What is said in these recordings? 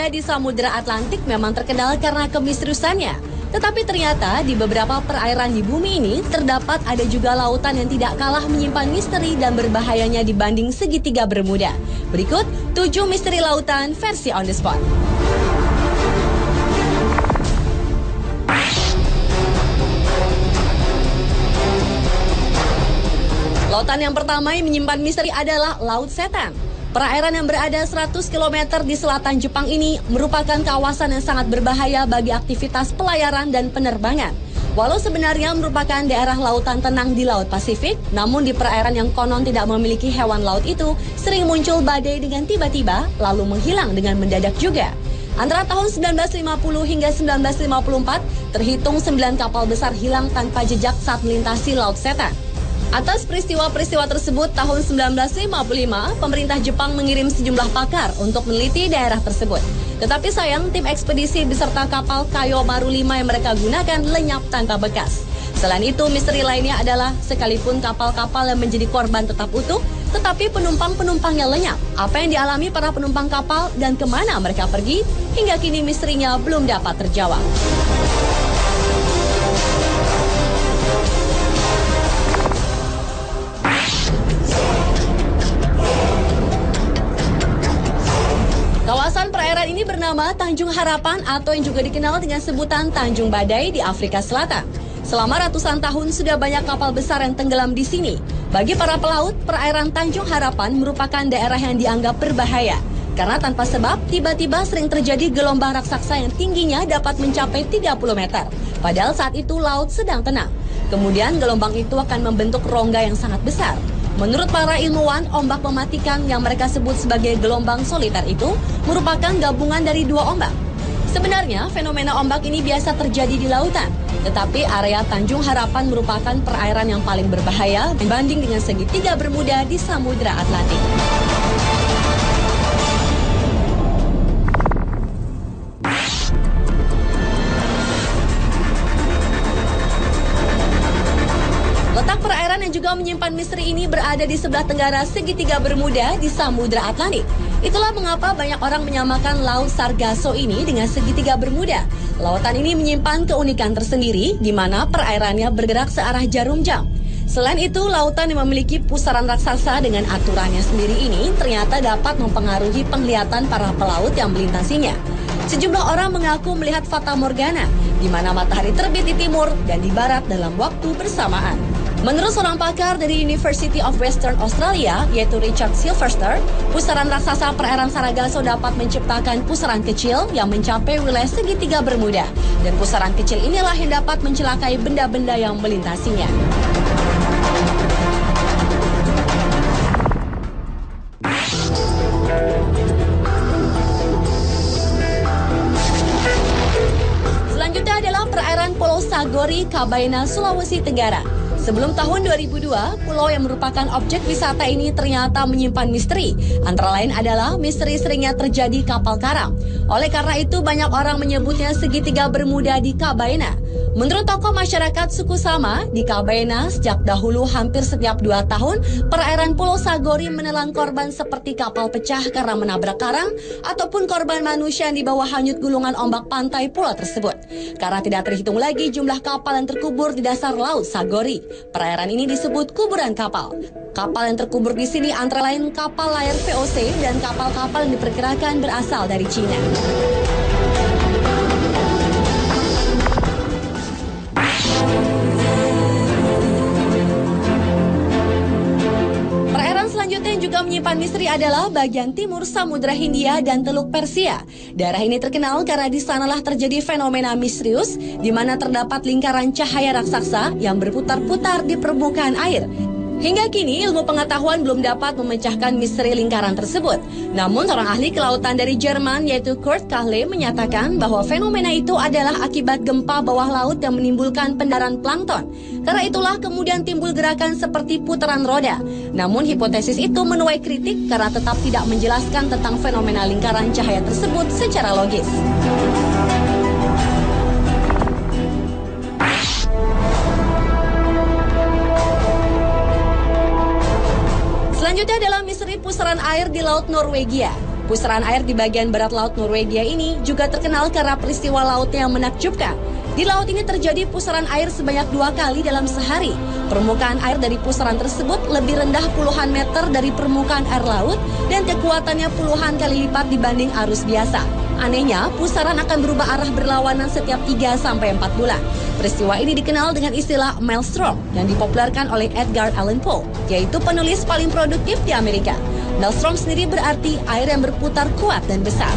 bermuda di Samudra Atlantik memang terkenal karena kemisteriusannya. Tetapi ternyata di beberapa perairan di bumi ini terdapat ada juga lautan yang tidak kalah menyimpan misteri dan berbahayanya dibanding segitiga Bermuda. Berikut 7 misteri lautan versi On The Spot. Lautan yang pertama yang menyimpan misteri adalah Laut Setan. Perairan yang berada 100 km di selatan Jepang ini merupakan kawasan yang sangat berbahaya bagi aktivitas pelayaran dan penerbangan. Walau sebenarnya merupakan daerah lautan tenang di Laut Pasifik, namun di perairan yang konon tidak memiliki hewan laut itu sering muncul badai dengan tiba-tiba lalu menghilang dengan mendadak juga. Antara tahun 1950 hingga 1954, terhitung 9 kapal besar hilang tanpa jejak saat melintasi Laut Setan. Atas peristiwa-peristiwa tersebut, tahun 1955, pemerintah Jepang mengirim sejumlah pakar untuk meneliti daerah tersebut. Tetapi sayang, tim ekspedisi beserta kapal Kayo Maru 5 yang mereka gunakan lenyap tanpa bekas. Selain itu, misteri lainnya adalah sekalipun kapal-kapal yang menjadi korban tetap utuh, tetapi penumpang-penumpangnya lenyap. Apa yang dialami para penumpang kapal dan kemana mereka pergi, hingga kini misterinya belum dapat terjawab. Kawasan perairan ini bernama Tanjung Harapan atau yang juga dikenal dengan sebutan Tanjung Badai di Afrika Selatan. Selama ratusan tahun sudah banyak kapal besar yang tenggelam di sini. Bagi para pelaut, perairan Tanjung Harapan merupakan daerah yang dianggap berbahaya. Karena tanpa sebab, tiba-tiba sering terjadi gelombang raksasa yang tingginya dapat mencapai 30 meter. Padahal saat itu laut sedang tenang. Kemudian gelombang itu akan membentuk rongga yang sangat besar. Menurut para ilmuwan, ombak mematikan yang mereka sebut sebagai gelombang soliter itu merupakan gabungan dari 2 ombak. Sebenarnya, fenomena ombak ini biasa terjadi di lautan. Tetapi area Tanjung Harapan merupakan perairan yang paling berbahaya dibanding dengan segitiga Bermuda di Samudra Atlantik. Letak perairan yang juga menyimpan misteri ini berada di sebelah tenggara segitiga Bermuda di Samudra Atlantik. Itulah mengapa banyak orang menyamakan Laut Sargasso ini dengan segitiga Bermuda. Lautan ini menyimpan keunikan tersendiri di mana perairannya bergerak searah jarum jam. Selain itu, lautan yang memiliki pusaran raksasa dengan aturannya sendiri ini ternyata dapat mempengaruhi penglihatan para pelaut yang melintasinya. Sejumlah orang mengaku melihat fata morgana, di mana matahari terbit di timur dan di barat dalam waktu bersamaan. Menurut seorang pakar dari University of Western Australia, yaitu Richard Silverster, pusaran raksasa perairan Sargasso dapat menciptakan pusaran kecil yang mencapai wilayah segitiga Bermuda. Dan pusaran kecil inilah yang dapat mencelakai benda-benda yang melintasinya. Selanjutnya adalah perairan Pulau Sagori, Kabaina, Sulawesi Tenggara. Sebelum tahun 2002, pulau yang merupakan objek wisata ini ternyata menyimpan misteri. Antara lain adalah misteri seringnya terjadi kapal karam. Oleh karena itu, banyak orang menyebutnya segitiga Bermuda di Kabaina. Menurut tokoh masyarakat suku Sama, di Kabaina sejak dahulu hampir setiap 2 tahun, perairan Pulau Sagori menelan korban seperti kapal pecah karena menabrak karang, ataupun korban manusia yang dibawa hanyut gulungan ombak pantai pulau tersebut. Karena tidak terhitung lagi jumlah kapal yang terkubur di dasar Laut Sagori. Perairan ini disebut kuburan kapal. Kapal yang terkubur di sini antara lain kapal layar VOC dan kapal-kapal yang diperkirakan berasal dari Cina. Perairan selanjutnya yang juga menyimpan misteri adalah bagian timur Samudra Hindia dan Teluk Persia. Daerah ini terkenal karena di sanalah terjadi fenomena misterius di mana terdapat lingkaran cahaya raksasa yang berputar-putar di permukaan air. Hingga kini ilmu pengetahuan belum dapat memecahkan misteri lingkaran tersebut. Namun seorang ahli kelautan dari Jerman yaitu Kurt Kahle menyatakan bahwa fenomena itu adalah akibat gempa bawah laut yang menimbulkan pendaran plankton. Karena itulah kemudian timbul gerakan seperti putaran roda. Namun hipotesis itu menuai kritik karena tetap tidak menjelaskan tentang fenomena lingkaran cahaya tersebut secara logis. Selanjutnya adalah misteri pusaran air di Laut Norwegia. Pusaran air di bagian barat laut Norwegia ini juga terkenal karena peristiwa lautnya yang menakjubkan. Di laut ini terjadi pusaran air sebanyak 2 kali dalam sehari. Permukaan air dari pusaran tersebut lebih rendah puluhan meter dari permukaan air laut dan kekuatannya puluhan kali lipat dibanding arus biasa. Anehnya, pusaran akan berubah arah berlawanan setiap 3-4 bulan. Peristiwa ini dikenal dengan istilah maelstrom yang dipopulerkan oleh Edgar Allan Poe, yaitu penulis paling produktif di Amerika. Maelstrom sendiri berarti air yang berputar kuat dan besar.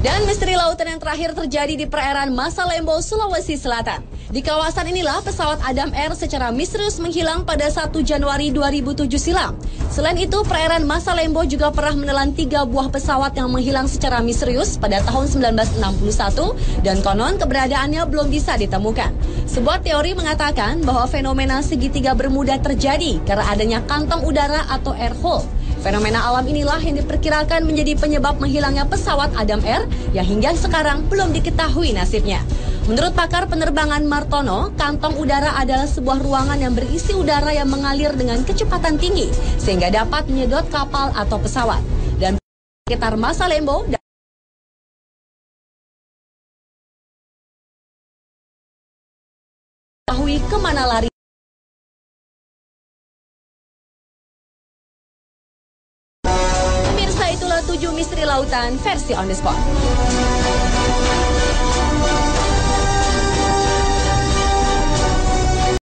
Dan misteri lautan yang terakhir terjadi di perairan Masalembo, Sulawesi Selatan. Di kawasan inilah pesawat Adam Air secara misterius menghilang pada 1 Januari 2007 silam. Selain itu, perairan Masalembo juga pernah menelan 3 buah pesawat yang menghilang secara misterius pada tahun 1961 dan konon keberadaannya belum bisa ditemukan. Sebuah teori mengatakan bahwa fenomena segitiga Bermuda terjadi karena adanya kantong udara atau air hole. Fenomena alam inilah yang diperkirakan menjadi penyebab menghilangnya pesawat Adam Air yang hingga sekarang belum diketahui nasibnya. Menurut pakar penerbangan Martono, kantong udara adalah sebuah ruangan yang berisi udara yang mengalir dengan kecepatan tinggi sehingga dapat menyedot kapal atau pesawat. Dan sekitar Masalembo diketahui kemana lari. Pemirsa, itulah 7 misteri lautan versi On The Spot.